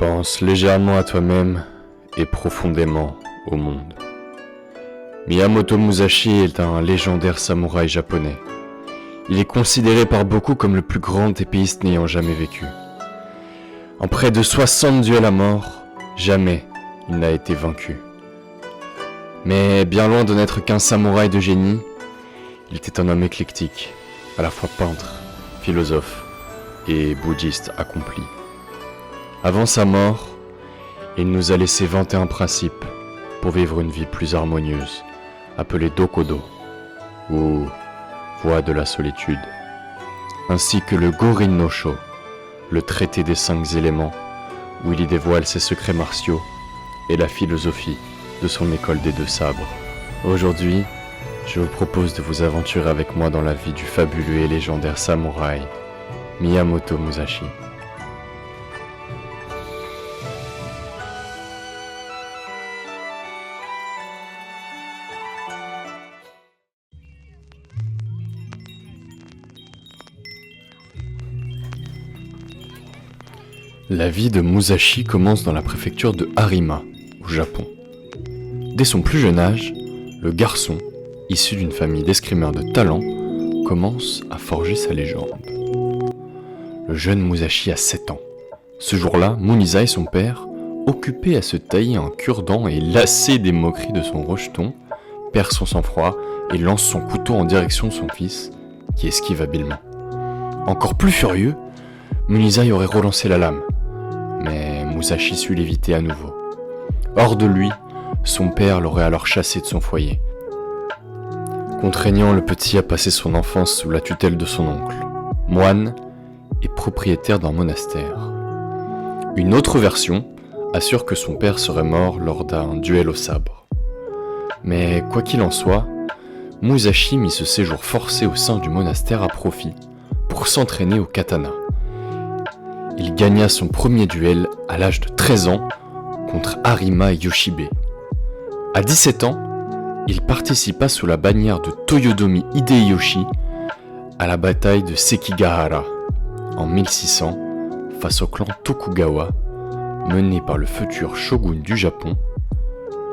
Pense légèrement à toi-même et profondément au monde. Miyamoto Musashi est un légendaire samouraï japonais. Il est considéré par beaucoup comme le plus grand épéiste n'ayant jamais vécu. En près de 60 duels à mort, jamais il n'a été vaincu. Mais bien loin de n'être qu'un samouraï de génie, il était un homme éclectique, à la fois peintre, philosophe et bouddhiste accompli. Avant sa mort, il nous a laissé 21 principes pour vivre une vie plus harmonieuse, appelée Dokodo, ou Voie de la solitude, ainsi que le Gorin no Sho, le traité des 5 éléments, où il y dévoile ses secrets martiaux et la philosophie de son école des 2 sabres. Aujourd'hui, je vous propose de vous aventurer avec moi dans la vie du fabuleux et légendaire samouraï Miyamoto Musashi. La vie de Musashi commence dans la préfecture de Harima, au Japon. Dès son plus jeune âge, le garçon, issu d'une famille d'escrimeurs de talent, commence à forger sa légende. Le jeune Musashi a 7 ans. Ce jour-là, Muniza et son père, occupés à se tailler un cure-dent et lassés des moqueries de son rejeton, perd son sang-froid et lance son couteau en direction de son fils, qui esquive habilement. Encore plus furieux, Muniza y aurait relancé la lame, mais Musashi sut l'éviter à nouveau. Hors de lui, son père l'aurait alors chassé de son foyer, contraignant le petit à passer son enfance sous la tutelle de son oncle, moine et propriétaire d'un monastère. Une autre version assure que son père serait mort lors d'un duel au sabre. Mais quoi qu'il en soit, Musashi mit ce séjour forcé au sein du monastère à profit pour s'entraîner au katana. Il gagna son premier duel à l'âge de 13 ans contre Harima Yoshibe. À 17 ans, il participa sous la bannière de Toyotomi Hideyoshi à la bataille de Sekigahara en 1600 face au clan Tokugawa mené par le futur shogun du Japon,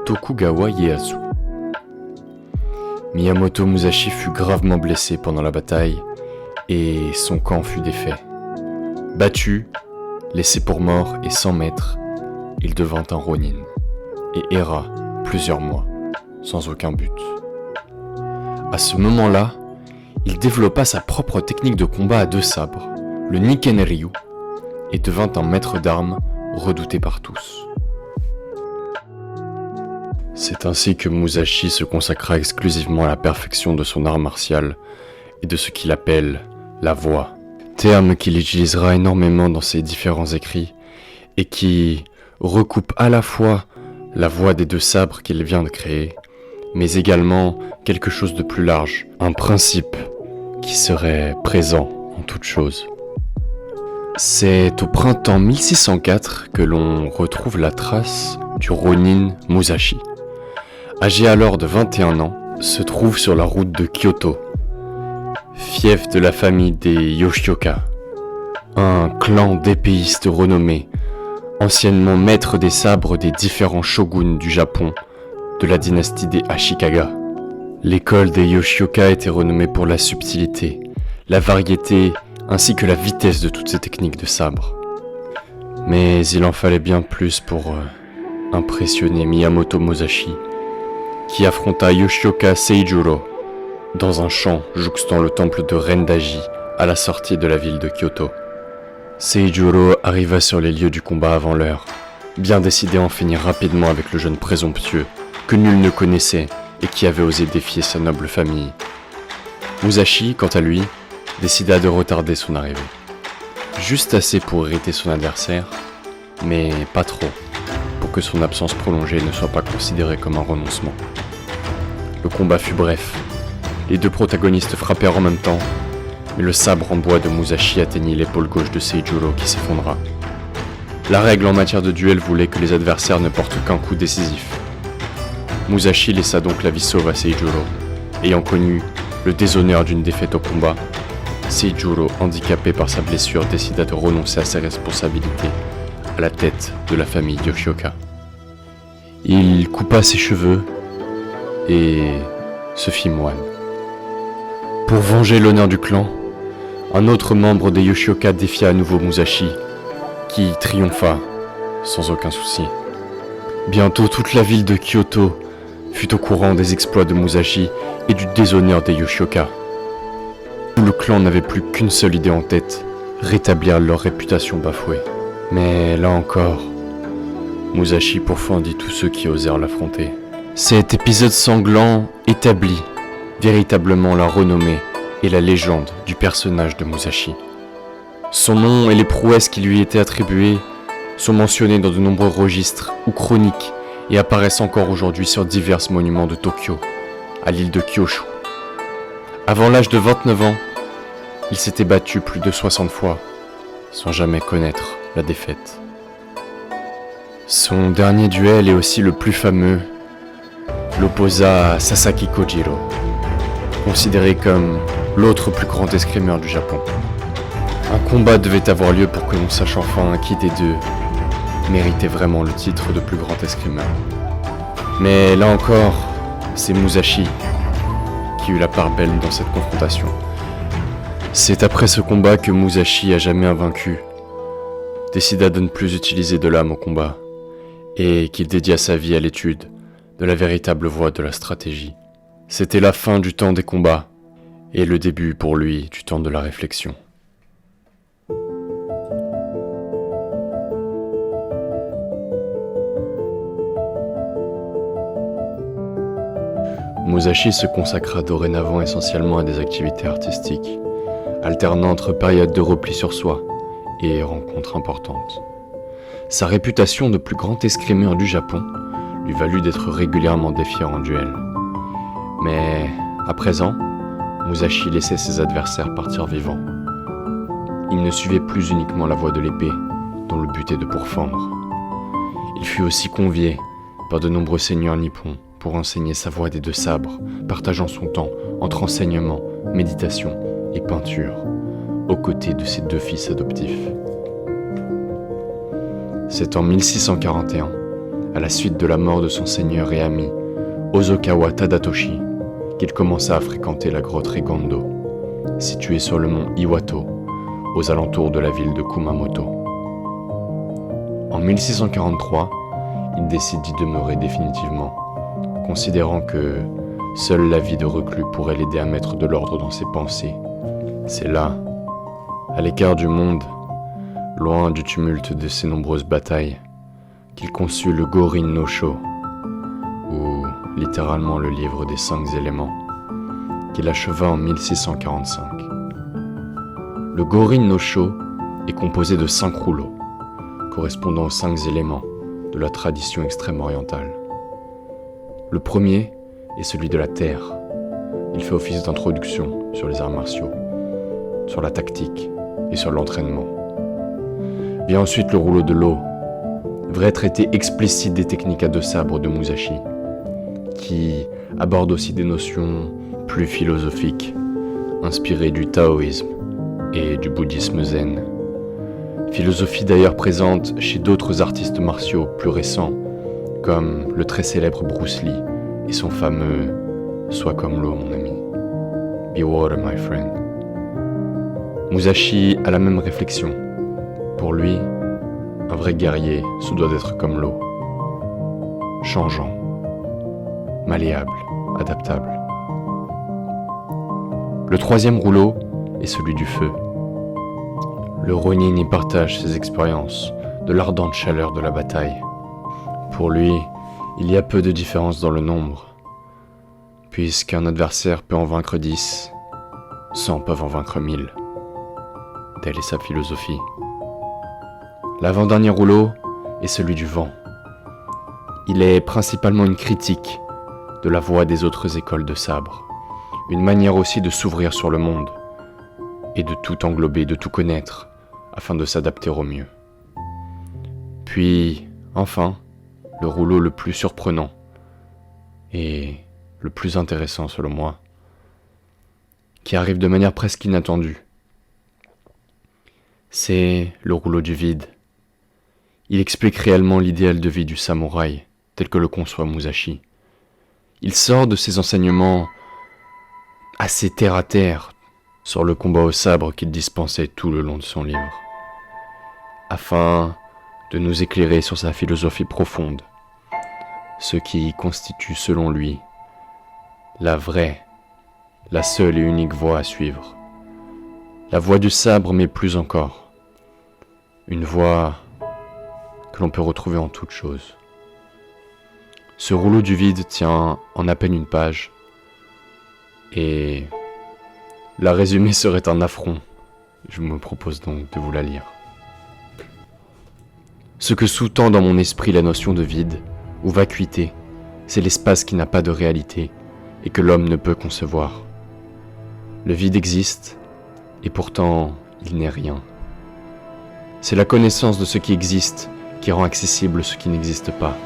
Tokugawa Ieyasu. Miyamoto Musashi fut gravement blessé pendant la bataille et son camp fut défait. Battu, laissé pour mort et sans maître, il devint un ronin et erra plusieurs mois sans aucun but. À ce moment-là, il développa sa propre technique de combat à 2 sabres, le Nikken-ryu, et devint un maître d'armes redouté par tous. C'est ainsi que Musashi se consacra exclusivement à la perfection de son art martial et de ce qu'il appelle la voie, terme qu'il utilisera énormément dans ses différents écrits et qui recoupe à la fois la voie des 2 sabres qu'il vient de créer, mais également quelque chose de plus large, un principe qui serait présent en toute chose. C'est au printemps 1604 que l'on retrouve la trace du ronin Musashi. Âgé alors de 21 ans, se trouve sur la route de Kyoto, fief de la famille des Yoshioka, un clan d'épéistes renommés, anciennement maîtres des sabres des différents shoguns du Japon, de la dynastie des Ashikaga. L'école des Yoshioka était renommée pour la subtilité, la variété ainsi que la vitesse de toutes ces techniques de sabre. Mais il en fallait bien plus pour impressionner Miyamoto Musashi, qui affronta Yoshioka Seijuro dans un champ jouxtant le temple de Rendaji à la sortie de la ville de Kyoto. Seijuro arriva sur les lieux du combat avant l'heure, bien décidé à en finir rapidement avec le jeune présomptueux que nul ne connaissait et qui avait osé défier sa noble famille. Musashi, quant à lui, décida de retarder son arrivée. Juste assez pour irriter son adversaire, mais pas trop, pour que son absence prolongée ne soit pas considérée comme un renoncement. Le combat fut bref. Les 2 protagonistes frappèrent en même temps, mais le sabre en bois de Musashi atteignit l'épaule gauche de Seijuro qui s'effondra. La règle en matière de duel voulait que les adversaires ne portent qu'un coup décisif. Musashi laissa donc la vie sauve à Seijuro, ayant connu le déshonneur d'une défaite au combat. Seijuro, handicapé par sa blessure, décida de renoncer à ses responsabilités à la tête de la famille Yoshioka. Il coupa ses cheveux et se fit moine. Pour venger l'honneur du clan, un autre membre des Yoshioka défia à nouveau Musashi, qui triompha sans aucun souci. Bientôt toute la ville de Kyoto fut au courant des exploits de Musashi et du déshonneur des Yoshioka. Le clan n'avait plus qu'une seule idée en tête, rétablir leur réputation bafouée. Mais là encore, Musashi pourfendit tous ceux qui osèrent l'affronter. Cet épisode sanglant établit véritablement la renommée et la légende du personnage de Musashi. Son nom et les prouesses qui lui étaient attribuées sont mentionnés dans de nombreux registres ou chroniques et apparaissent encore aujourd'hui sur divers monuments de Tokyo, à l'île de Kyushu. Avant l'âge de 29 ans, il s'était battu plus de 60 fois, sans jamais connaître la défaite. Son dernier duel est aussi le plus fameux, l'opposa Sasaki Kojiro, considéré comme l'autre plus grand escrimeur du Japon. Un combat devait avoir lieu pour que l'on sache enfin qui des deux méritait vraiment le titre de plus grand escrimeur. Mais là encore, c'est Musashi qui eut la part belle dans cette confrontation. C'est après ce combat que Musashi, à jamais invaincu, décida de ne plus utiliser de l'âme au combat et qu'il dédia sa vie à l'étude de la véritable voie de la stratégie. C'était la fin du temps des combats et le début pour lui du temps de la réflexion. Musashi se consacra dorénavant essentiellement à des activités artistiques, alternant entre périodes de repli sur soi et rencontres importantes. Sa réputation de plus grand escrimeur du Japon lui valut d'être régulièrement défié en duel. Mais à présent, Musashi laissait ses adversaires partir vivants. Il ne suivait plus uniquement la voie de l'épée, dont le but est de pourfendre. Il fut aussi convié par de nombreux seigneurs nippons pour enseigner sa voie des deux sabres, partageant son temps entre enseignement, méditation et peinture, aux côtés de ses deux fils adoptifs. C'est en 1641, à la suite de la mort de son seigneur et ami, Hosokawa Tadatoshi, qu'il commença à fréquenter la grotte Rigondo, située sur le mont Iwato, aux alentours de la ville de Kumamoto. En 1643, il décide d'y demeurer définitivement, considérant que seule la vie de reclus pourrait l'aider à mettre de l'ordre dans ses pensées. C'est là, à l'écart du monde, loin du tumulte de ses nombreuses batailles, qu'il conçut le Gorin no Sho, ou littéralement le livre des 5 éléments, qu'il acheva en 1645. Le Gorin no Sho est composé de 5 rouleaux, correspondant aux 5 éléments de la tradition extrême orientale. Le premier est celui de la terre. Il fait office d'introduction sur les arts martiaux, sur la tactique et sur l'entraînement. Vient ensuite le rouleau de l'eau, vrai traité explicite des techniques à deux sabres de Musashi, qui aborde aussi des notions plus philosophiques, inspirées du taoïsme et du bouddhisme zen. Philosophie d'ailleurs présente chez d'autres artistes martiaux plus récents, comme le très célèbre Bruce Lee et son fameux « Sois comme l'eau, mon ami ». Be water, my friend. Musashi a la même réflexion. Pour lui, un vrai guerrier se doit d'être comme l'eau, changeant, malléable, adaptable. Le troisième rouleau est celui du feu. Le Ronin y partage ses expériences de l'ardente chaleur de la bataille. Pour lui, il y a peu de différence dans le nombre, puisqu'un adversaire peut en vaincre 10, 100 peuvent en vaincre 1000. Telle est sa philosophie. L'avant-dernier rouleau est celui du vent. Il est principalement une critique de la voie des autres écoles de sabre, une manière aussi de s'ouvrir sur le monde et de tout englober, de tout connaître, afin de s'adapter au mieux. Puis, enfin, le rouleau le plus surprenant et le plus intéressant selon moi, qui arrive de manière presque inattendue. C'est le rouleau du vide. Il explique réellement l'idéal de vie du samouraï, tel que le conçoit Musashi. Il sort de ses enseignements assez terre-à-terre sur le combat au sabre qu'il dispensait tout le long de son livre, afin de nous éclairer sur sa philosophie profonde, ce qui constitue selon lui la vraie, la seule et unique voie à suivre. La voie du sabre, mais plus encore, une voie que l'on peut retrouver en toute chose. Ce rouleau du vide tient en à peine une page, et la résumer serait un affront. Je me propose donc de vous la lire. Ce que sous-tend dans mon esprit la notion de vide, ou vacuité, c'est l'espace qui n'a pas de réalité et que l'homme ne peut concevoir. Le vide existe, et pourtant il n'est rien. C'est la connaissance de ce qui existe qui rend accessible ce qui n'existe pas.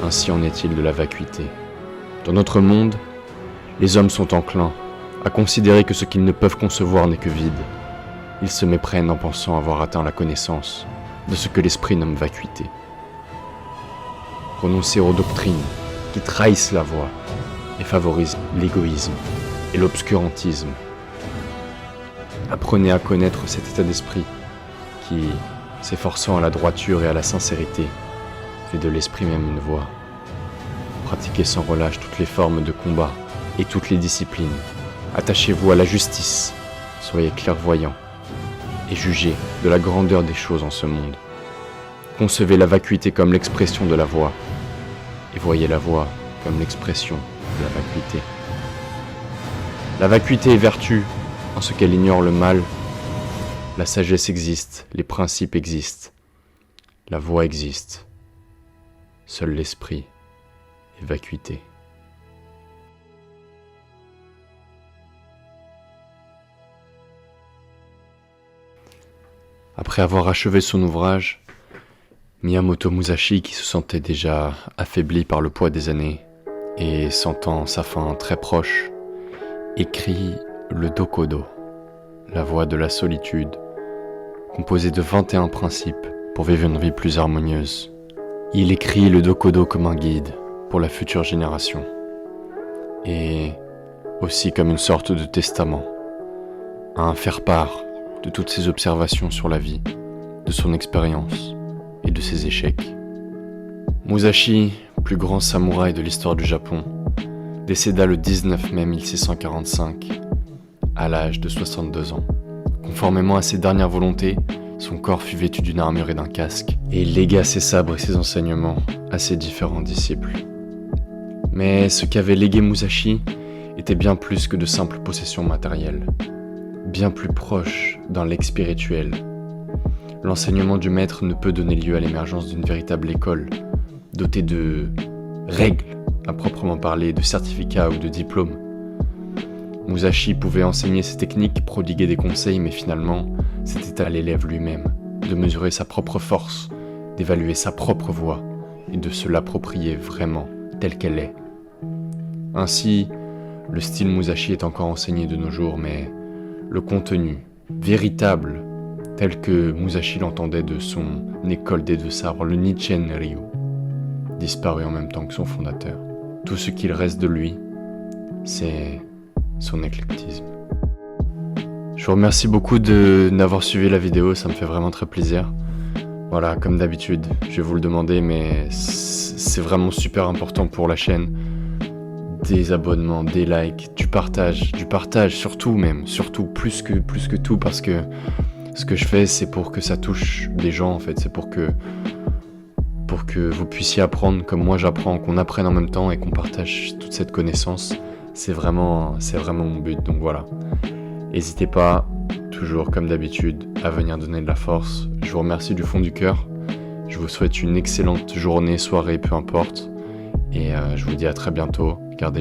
Ainsi en est-il de la vacuité. Dans notre monde, les hommes sont enclins à considérer que ce qu'ils ne peuvent concevoir n'est que vide. Ils se méprennent en pensant avoir atteint la connaissance de ce que l'esprit nomme vacuité. Renoncez aux doctrines qui trahissent la voie et favorisent l'égoïsme et l'obscurantisme. Apprenez à connaître cet état d'esprit qui, s'efforçant à la droiture et à la sincérité, fait de l'esprit même une voie. Pratiquez sans relâche toutes les formes de combat et toutes les disciplines. Attachez-vous à la justice, soyez clairvoyants et jugez de la grandeur des choses en ce monde. Concevez la vacuité comme l'expression de la voie et voyez la voie comme l'expression de la vacuité. La vacuité est vertu en ce qu'elle ignore le mal. La sagesse existe, les principes existent, la voie existe. Seul l'esprit est vacuité. Après avoir achevé son ouvrage, Miyamoto Musashi, qui se sentait déjà affaibli par le poids des années et sentant sa fin très proche, écrit le Dokodo, la voie de la solitude, composé de 21 principes pour vivre une vie plus harmonieuse. Il écrit le Dokodo comme un guide pour la future génération et aussi comme une sorte de testament, un faire-part de toutes ses observations sur la vie, de son expérience et de ses échecs. Musashi, plus grand samouraï de l'histoire du Japon, décéda le 19 mai 1645 à l'âge de 62 ans. Conformément à ses dernières volontés, son corps fut vêtu d'une armure et d'un casque, et il légua ses sabres et ses enseignements à ses différents disciples. Mais ce qu'avait légué Musashi était bien plus que de simples possessions matérielles, bien plus proche d'un legs spirituel. L'enseignement du maître ne peut donner lieu à l'émergence d'une véritable école, dotée de règles à proprement parler, de certificats ou de diplômes. Musashi pouvait enseigner ses techniques, prodiguer des conseils, mais finalement, c'était à l'élève lui-même de mesurer sa propre force, d'évaluer sa propre voie et de se l'approprier vraiment telle qu'elle est. Ainsi, le style Musashi est encore enseigné de nos jours, mais le contenu véritable, tel que Musashi l'entendait de son école des deux sabres, le Nichiren Ryu, disparut en même temps que son fondateur. Tout ce qu'il reste de lui, c'est son éclectisme. Je vous remercie beaucoup d'avoir suivi la vidéo, ça me fait vraiment très plaisir. Voilà, comme d'habitude, je vais vous le demander, mais c'est vraiment super important pour la chaîne. Des abonnements, des likes, du partage surtout plus que tout, parce que ce que je fais, c'est pour que ça touche des gens en fait, c'est pour que vous puissiez apprendre comme moi j'apprends, qu'on apprenne en même temps et qu'on partage toute cette connaissance. C'est vraiment mon but, donc voilà. N'hésitez pas, toujours comme d'habitude, à venir donner de la force. Je vous remercie du fond du cœur. Je vous souhaite une excellente journée, soirée, peu importe. Et je vous dis à très bientôt. Gardez les